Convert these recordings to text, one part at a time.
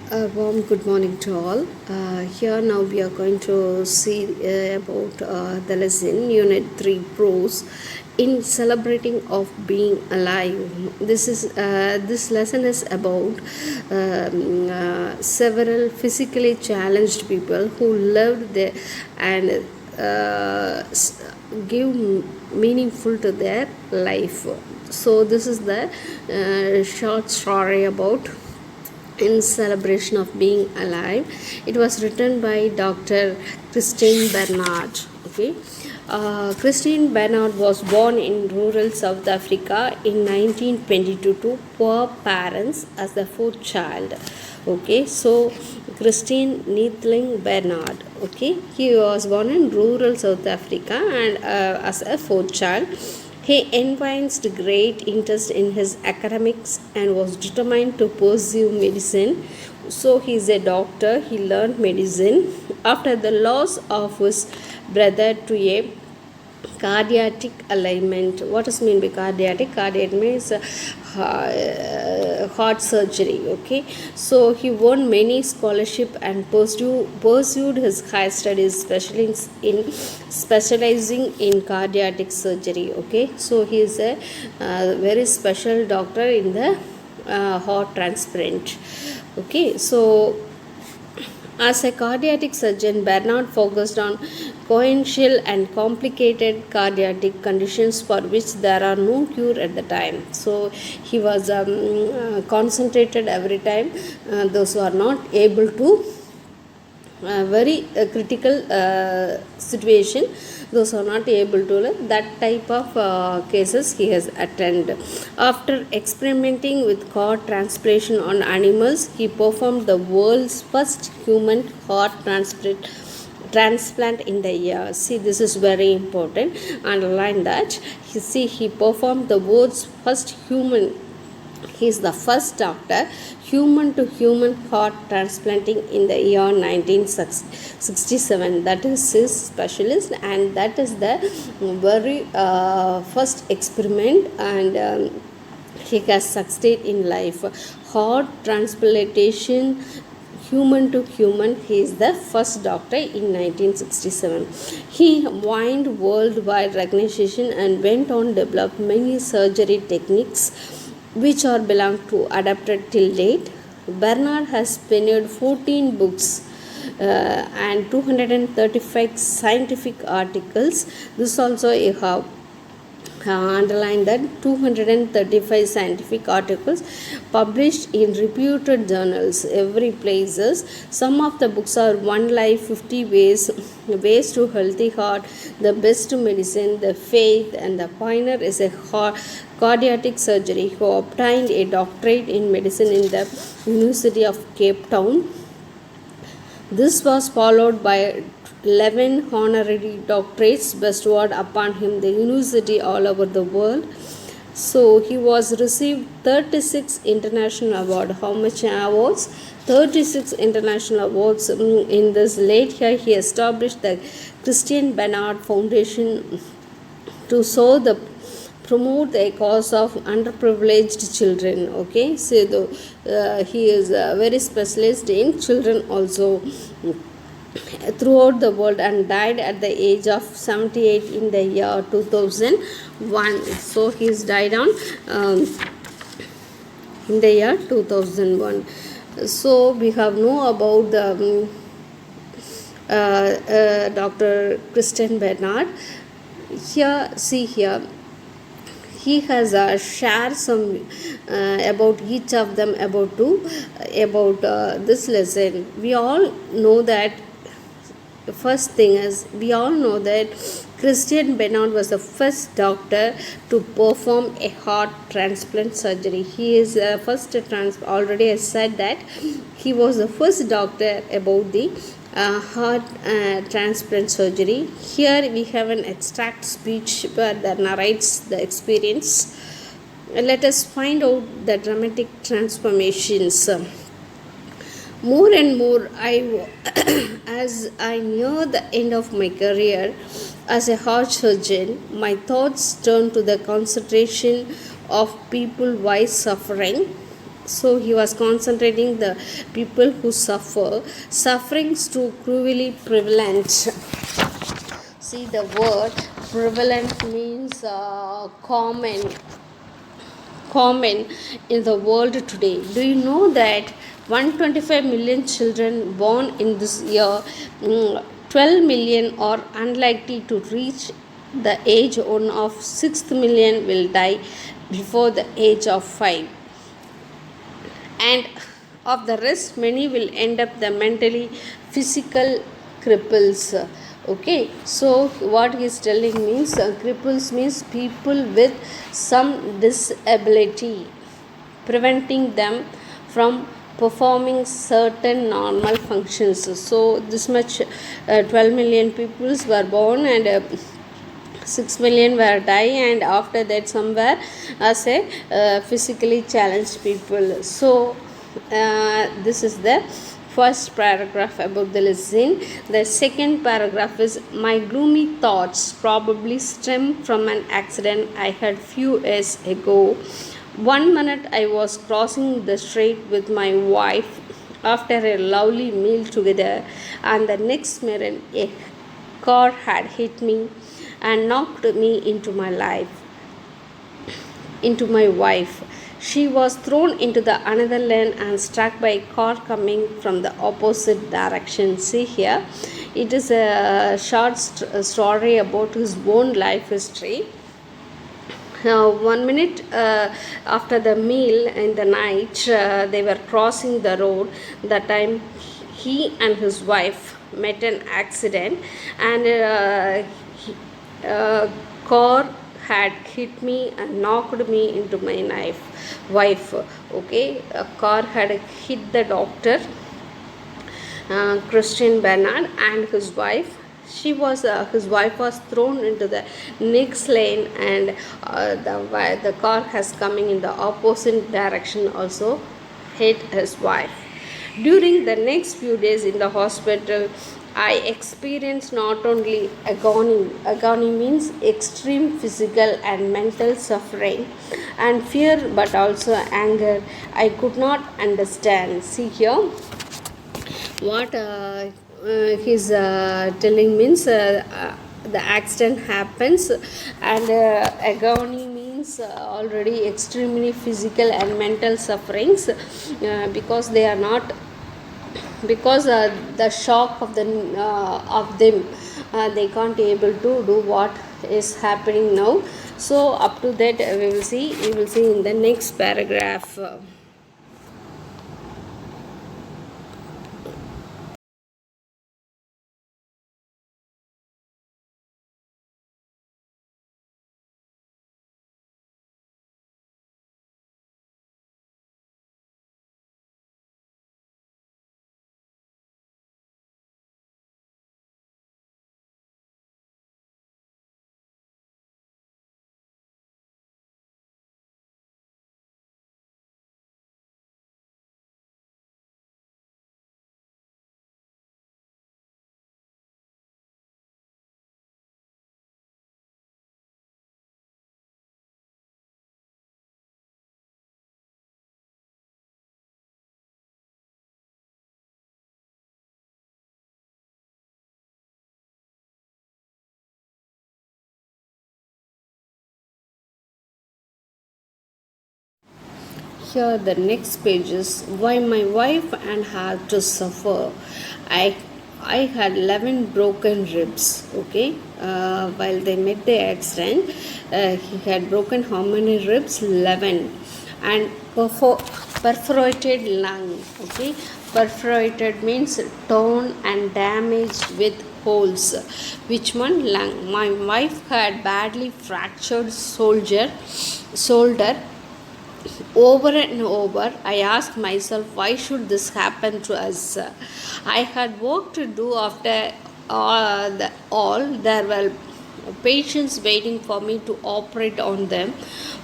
A warm good morning to all. Here now we are going to see about the lesson Unit 3 Pros in celebrating of being alive. This lesson is about several physically challenged people who lived there and give meaningful to their life. So this is the short story about in celebration of being alive. It was written by Dr. Christine Bernard. Okay. Christine Bernard was born in rural South Africa in 1922 to poor parents as the fourth child. Okay, so Christine Neethling Bernard. Okay, he was born in rural South Africa and as a fourth child. He evinced great interest in his academics and was determined to pursue medicine. So he is a doctor. He learned medicine after the loss of his brother to a cardiac alignment. What does mean by cardiac? Cardiac means heart surgery. Okay, so he won many scholarship and pursued his high studies, especially in specializing in cardiac surgery. Okay, so he is a very special doctor in the heart transplant. Okay, so as a cardiac surgeon, Bernard focused on congenital and complicated cardiac conditions for which there are no cure at the time. So he was concentrated every time those who are not able to very critical situation, those are not able to learn, that type of cases he has attended. After experimenting with heart transplantation on animals, he performed the world's first human heart transplant in the year. See, this is very important. Underline that. He performed the world's first human. He is the first doctor human to human heart transplanting in the year 1967. That is his specialist, and that is the very first experiment, and he has succeeded in life. Heart transplantation human to human, he is the first doctor in 1967. He won worldwide recognition and went on to develop many surgery techniques which are belong to adapted till date. Bernard has penned 14 books and 235 scientific articles. This also you have underline that 235 scientific articles published in reputed journals every places. Some of the books are One Life, 50 ways to healthy heart, The Best Medicine, The Faith, and The Pioneer is a cardiac surgery who obtained a doctorate in medicine in the University of Cape Town. This was followed by 11 honorary doctorates bestowed upon him the university all over the world. So he was received 36 international awards. How much awards? 36 international awards. In this late year, he established the Christine Bernard Foundation to promote the cause of underprivileged children. Okay, so he is very specialist in children also throughout the world, and died at the age of 78 in the year 2001. So he is died on in the year 2001. So we have know about the Dr. Christine Bernard. Here, see here, he has shared some about each of them about this lesson. We all know that first thing is, we all know that Christine Bernard was the first doctor to perform a heart transplant surgery. He is first already I said that he was the first doctor about the heart transplant surgery. Here we have an extract speech that narrates the experience. Let us find out the dramatic transformations. More and more, as I near the end of my career as a heart surgeon, my thoughts turned to the concentration of people while suffering So he was concentrating the people who suffer. Sufferings too cruelly prevalent. See, the word prevalent means common in the world today. Do you know that 125 million children born in this year, 12 million are unlikely to reach the age of 6 million will die before the age of 5, and of the rest many will end up the mentally physical cripples. Okay, so what he is telling means cripples means people with some disability, preventing them from performing certain normal functions. So this much 12 million peoples were born, and 6 million were die, and after that somewhere as a physically challenged people. So this is the first paragraph about the lesson. The second paragraph is, my gloomy thoughts probably stem from an accident I had few years ago. One minute I was crossing the street with my wife after a lovely meal together, and the next minute a car had hit me and knocked me into my wife. She was thrown into the another lane and struck by a car coming from the opposite direction. See here, it is a short story about his own life history. 1 minute after the meal in the night, they were crossing the road. That time he and his wife met an accident, and car had hit me and knocked me into my wife. Okay, a car had hit the doctor, Christian Bernard, and his wife. His wife was thrown into the next lane, and the car has coming in the opposite direction also hit his wife. During the next few days in the hospital, I experienced not only agony means extreme physical and mental suffering and fear, but also anger. I could not understand. See here, what he's telling means the accident happens, and agony means already extremely physical and mental sufferings, because they are not, because the shock of them, they can't able to do what is happening now. So up to that we will see in the next paragraph. Here the next page is, why my wife and had to suffer. I had 11 broken ribs. Okay, while they met the accident, he had broken how many ribs? 11. And perforated lung. Okay, perforated means torn and damaged with holes. Which one? Lung. My wife had badly fractured shoulder. Over and over I asked myself, why should this happen to us? I had work to do. After all there were patients waiting for me to operate on them.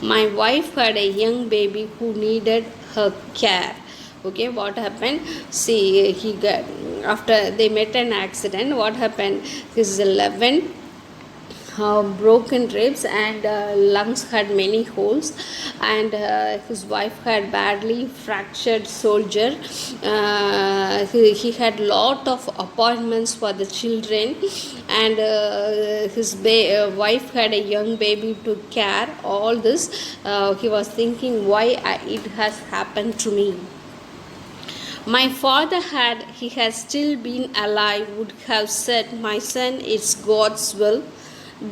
My wife had a young baby who needed her care. Okay, what happened? See, he got, after they met an accident, what happened? His 11 broken ribs, and lungs had many holes, and his wife had badly fractured shoulder. He had lot of appointments for the children, and his wife had a young baby to care. All this, he was thinking, why it has happened to me. My father, had he had still been alive, would have said, "My son, it's God's will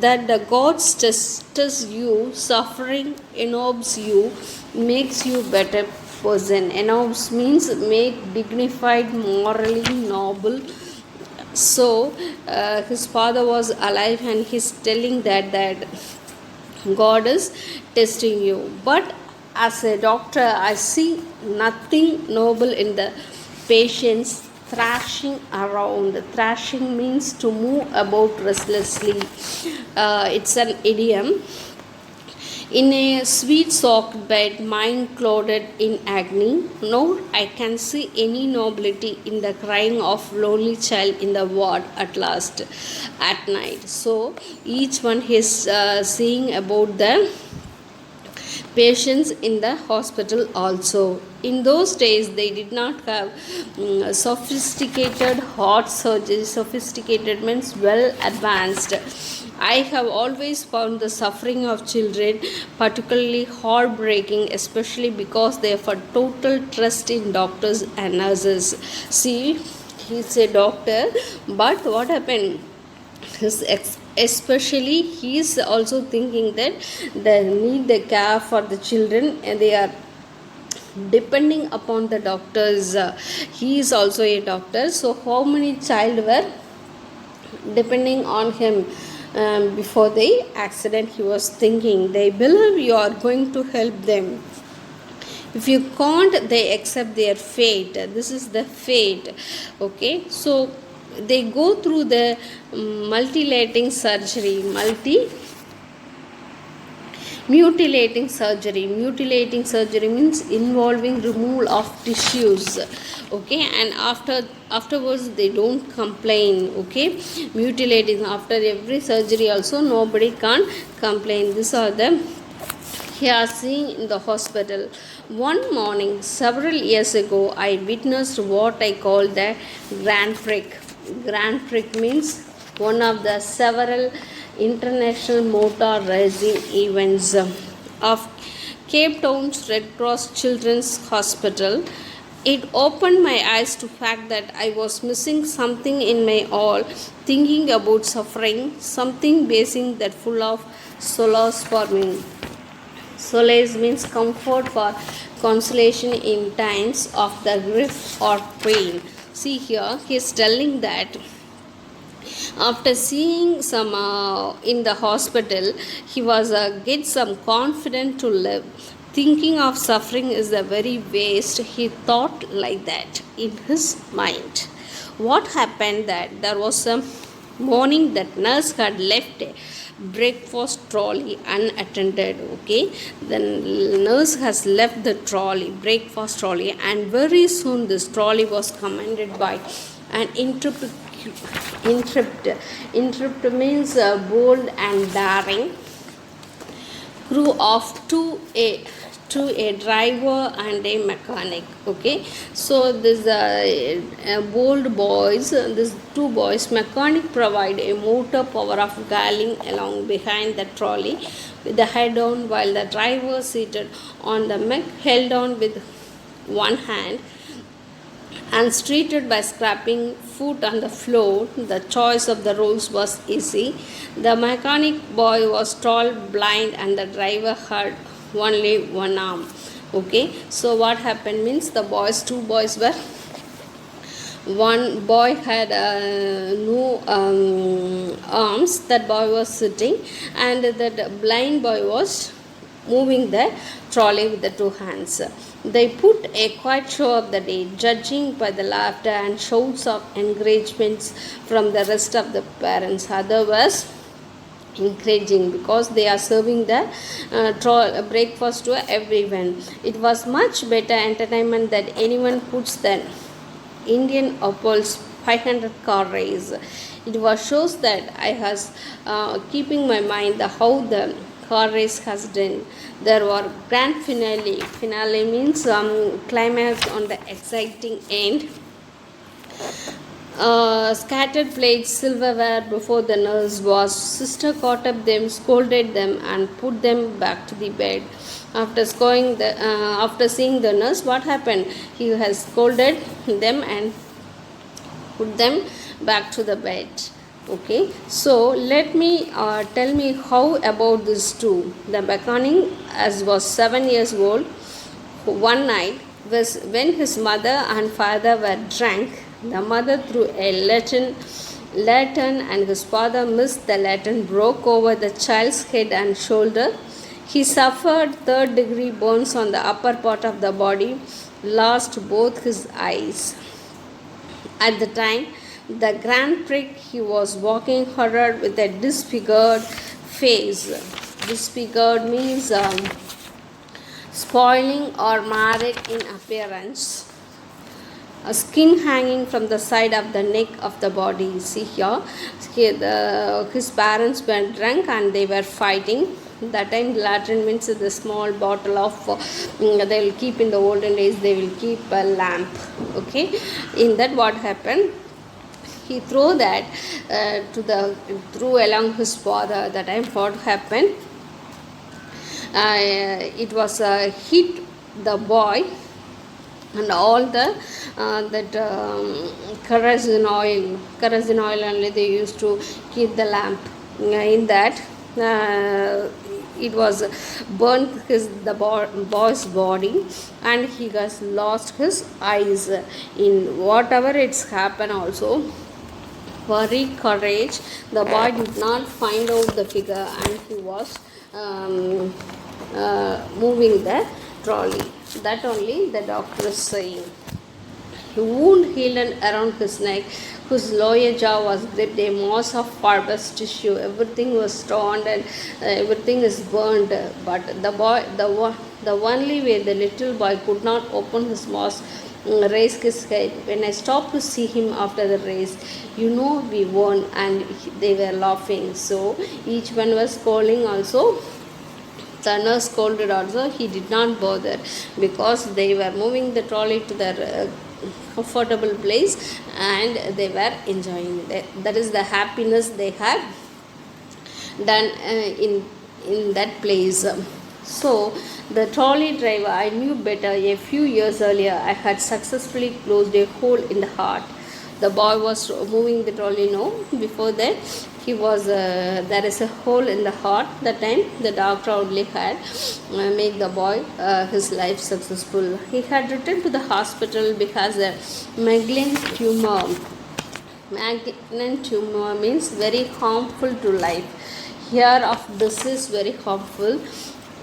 that the gods test you, suffering ennobs you, makes you better person." Ennobs means make dignified, morally noble. So his father was alive, and he's telling that God is testing you. But as a doctor, I see nothing noble in the patients thrashing around. Thrashing means to move about restlessly. It's an idiom. In a sweet soaked bed, mind clothed in agony, nor I can see any nobility in the crying of lonely child in the ward at last at night. So each one is seeing about the patients in the hospital also. In those days, they did not have sophisticated heart surgery. Sophisticated means well advanced. I have always found the suffering of children particularly heartbreaking, especially because they have a total trust in doctors and nurses. See, he's a doctor, but what happened? Especially he is also thinking that they need the care for the children, and they are depending upon the doctors. He is also a doctor, so how many child were depending on him before the accident? He was thinking, they believe you are going to help them. If you can't, they accept their fate. This is the fate. Okay, so they go through the mutilating surgery. Mutilating surgery means involving removal of tissues. Okay, and afterwards they don't complain. Okay, mutilating after every surgery also nobody can complain. These are the he are seeing in the hospital. One morning, several years ago, I witnessed what I call the Grand Prix. Grand Prix means one of the several international motor racing events of Cape Town's Red Cross Children's Hospital. It opened my eyes to fact that I was missing something in my all, thinking about suffering, something basic that full of solace for me. Solace means comfort for consolation in times of the grief or pain. See here, he is telling that after seeing some in the hospital, he was get some confident to live. Thinking of suffering is the very waste. He thought like that in his mind. What happened that there was some morning that nurse had left a breakfast trolley unattended. Okay, the nurse has left the breakfast trolley, and very soon this trolley was commanded by an intrepid means bold and daring crew of a driver and a mechanic. Okay, so this bold boys, these two boys, mechanic provide a motor power of galling along behind the trolley with the head on, while the driver seated on the mech held on with one hand and treated by scraping foot on the floor. The choice of the roles was easy. The mechanic boy was tall, blind, and the driver had only one arm. Okay, so what happened means two boys were, one boy had no arms, that boy was sitting, and that blind boy was moving the trolley with the two hands. They put a quiet show of the day, judging by the laughter and shouts of encouragements from the rest of the parents. Otherwise, encouraging, because they are serving the breakfast to everyone. It was much better entertainment that anyone puts than Indian Opal's 500 car race. It was shows that I was keeping my mind the how the car race has done. There were grand finale. Finale means climax on the exciting end. Scattered plates, silverware before the nurse was. Sister caught up them, scolded them, and put them back to the bed. After seeing the nurse, what happened? He has scolded them and put them back to the bed. Okay, so let me tell me how about this too. The mechanic, as was 7 years old, one night was when his mother and father were drunk. The mother threw a lantern and his father missed the lantern, broke over the child's head and shoulder. He suffered third-degree burns on the upper part of the body, lost both his eyes. At the time, the Grand Prix, he was walking horror with a disfigured face. Disfigured means spoiling or marred in appearance. A skin hanging from the side of the neck of the body. See here, his parents were drunk and they were fighting. That time lantern means the small bottle of they will keep in the olden days, they will keep a lamp. Okay, in that what happened, he threw that threw along his father. That time what happened, it was hit the boy, and all the kerosene oil only they used to keep the lamp. In that it was burnt the boy's body, and he has lost his eyes. In whatever it's happened also, very courage, the boy did not find out the figure, and he was moving the trolley. That only the doctor is saying. The wound healed around his neck, whose lower jaw was gripped, a mass of fibrous tissue. Everything was torn and everything is burned. But the only way the little boy could not open his mouth, raise his head. When I stopped to see him after the race, we won, and they were laughing. So each one was calling also. The nurse scolded also. He did not bother because they were moving the trolley to their comfortable place and they were enjoying it. That is the happiness they had done in that place. So the trolley driver, I knew better. A few years earlier, I had successfully closed a hole in the heart. The boy was moving the trolley. Before that, he was there is a hole in the heart. That time the doctor only had make the boy his life successful. He had returned to the hospital because a malignant tumor. Malignant tumor means very harmful to life. Here of disease very harmful.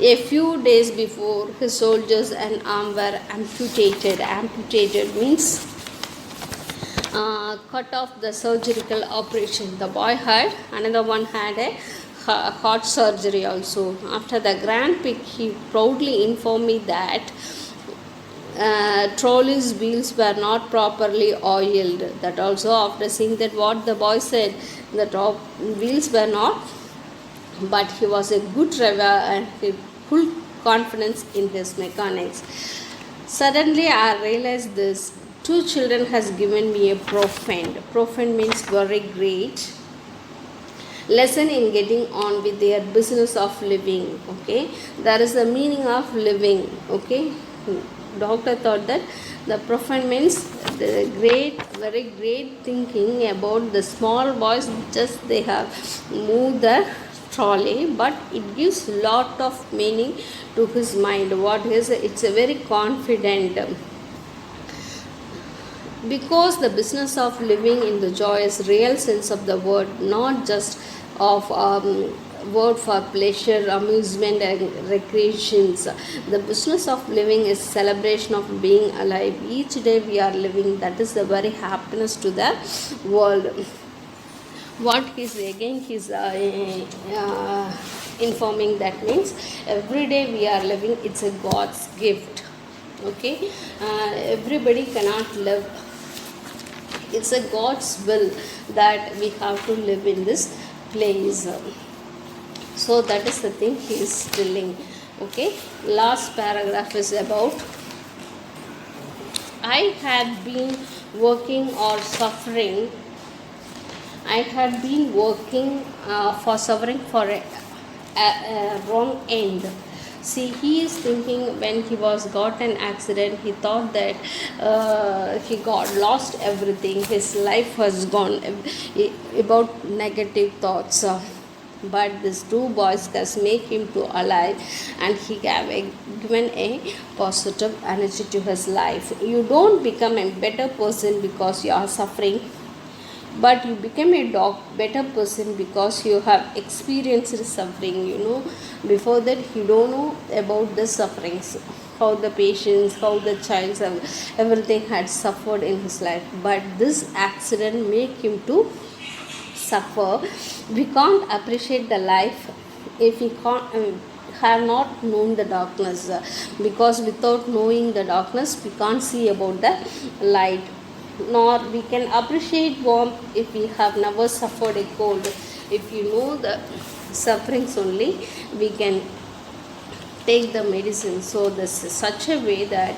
A few days before, his shoulders and arm were amputated. Amputated means cut off the surgical operation. The boy had, another one had a heart surgery also. After the Grand Prix, he proudly informed me that trolley's wheels were not properly oiled. That also, after seeing that what the boy said, the top wheels were not, but he was a good driver and he full confidence in his mechanics. Suddenly I realized this. 2 children has given me a profound. Profound means very great lesson in getting on with their business of living. Okay, that is the meaning of living. Okay, doctor thought that the profound means the great, very great thinking about the small boys. Just they have moved the trolley, but it gives lot of meaning to his mind. What is it's a very confident. Because the business of living in the joyous real sense of the word, not just of word for pleasure, amusement and recreations. The business of living is celebration of being alive. Each day we are living, that is the very happiness to the world. What he's informing, that means every day we are living, it's a God's gift. Okay, everybody cannot live It's a God's will that we have to live in this place. So that is the thing he is telling. Okay, last paragraph is about, I had been working or suffering. I had been working for suffering for a wrong end. See, he is thinking when he was got an accident, he thought that he got lost everything. His life was gone, about negative thoughts. But these two boys has make him to alive, and he given a positive energy to his life. You don't become a better person because you are suffering, but you become a better person because you have experienced suffering. Before that you don't know about the sufferings, how the patients, how the child everything had suffered in his life, but this accident make him to suffer. We can't appreciate the life if we can't have not known the darkness, because without knowing the darkness we can't see about the light, nor we can appreciate warmth if we have never suffered a cold. If you know the sufferings only, we can take the medicine. So this is such a way that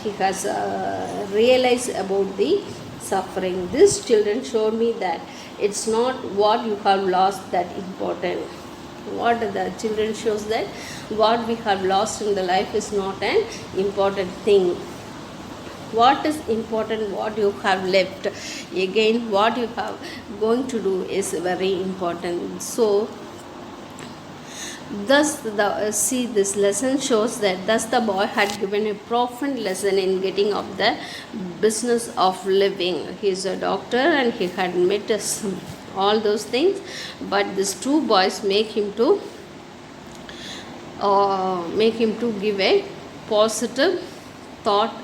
he has realized about the suffering. These children showed me that it's not what you have lost that important. What the children shows that what we have lost in the life is not an important thing. What is important, what you have left, again what you have going to do is very important. So thus see, this lesson shows that thus the boy had given a profound lesson in getting up the business of living. He is a doctor and he had met us all those things, but these two boys make him to give a positive thought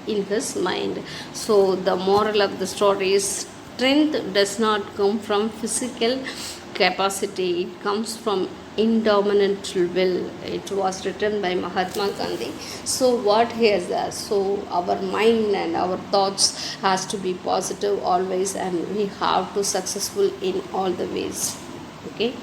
in his mind. So the moral of the story is, strength does not come from physical capacity, it comes from indomitable will. It was written by Mahatma Gandhi. So what he has so our mind and our thoughts has to be positive always, and we have to successful in all the ways. Okay.